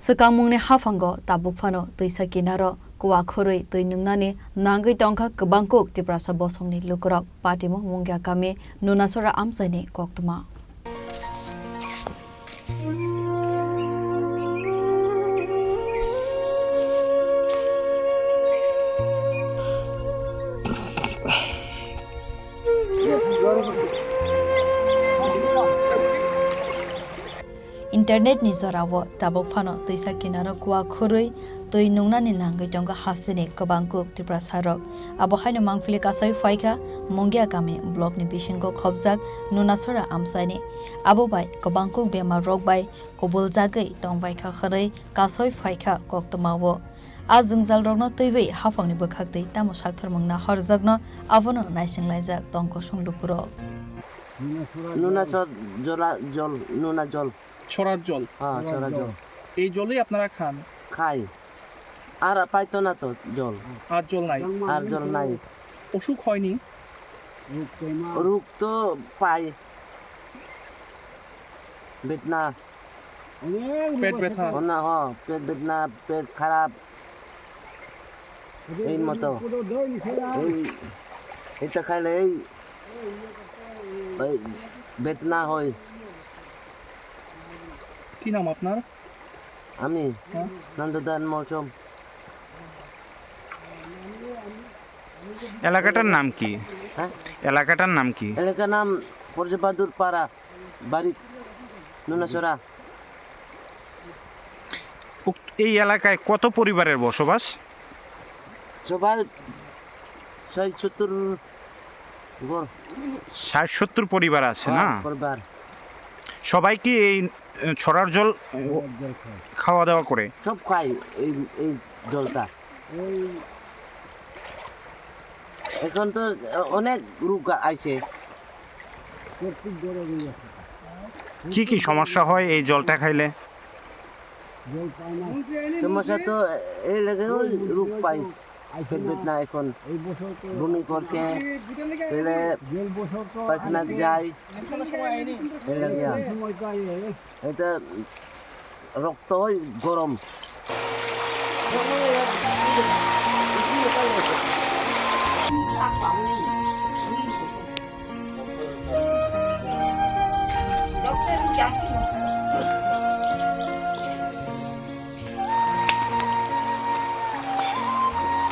Sekamungni hafango tabukfano tuisa kinaro kuwa khurui tui nungnani nangai tongkha kebangkuk tiprasa bosongni lukurok patimo mungya kami nunasora amsaini koktuma. Internet ni zorawo tabuk fano tuisa kinaro kuwa khurui tui nungnani nangai tongkha hastini kebangkuk tiprasarok abo haino mangfili kasai faika mungya kami blog ni bisingo khobjak nunasora amsaini abo bai kebangkuk bema rok bai kobul jagai tongbai kha khari kasai faika koktomawo ajungjal rokno tuibai hafangni bokhaktei tamo sakthar mungna horjakno abono naisinglajak tongko sunglupuro নুনাসর জল নুনা জল ছড়ার জল হ্যাঁ সরা জল এই জলই আপনারা খান খাই আর পাইতো না তো জল আর জল নাই আর জল নাই অসুখ হয়নি রোগ তো পাই বেদনা পেট ব্যথা না হ্যাঁ পেট বেদনা পেট খারাপ এই মতো এই এটা খাইলে এই বেদনা হয় কি নাম আপনার আমি হ্যাঁ? নন্দদান মৌসুম এলাকাটার নাম কি হ্যাঁ এলাকাটার নাম কি এলাকার নাম পরজবাদুর পাড়া বাড়ি নুনাসরা এই এলাকায় কত পরিবারের বসবাস সবাই ৬৭ ঘর ৬০-৭০ পরিবার আছে না পরিবার সবাই কি এই ছড়ার জল খাওয়া দাওয়া করে সব খাই এই জলটা এখন তো অনেক রোগ আইছে কি কি সমস্যা হয় এই জলটা খাইলে সমস্যা তো এই লাগে রোগ পাই পেট বেদনা এখন বমি করছে পায়খানা যায় এই লাগে এটা রক্ত হয় গরম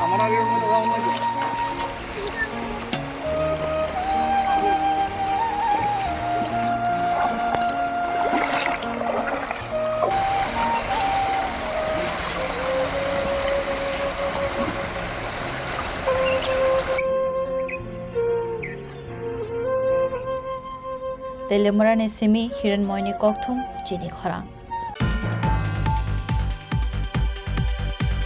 আমার আগের মতো দাম নাই Telemurani simi hiranmoyni kokthum chini khorang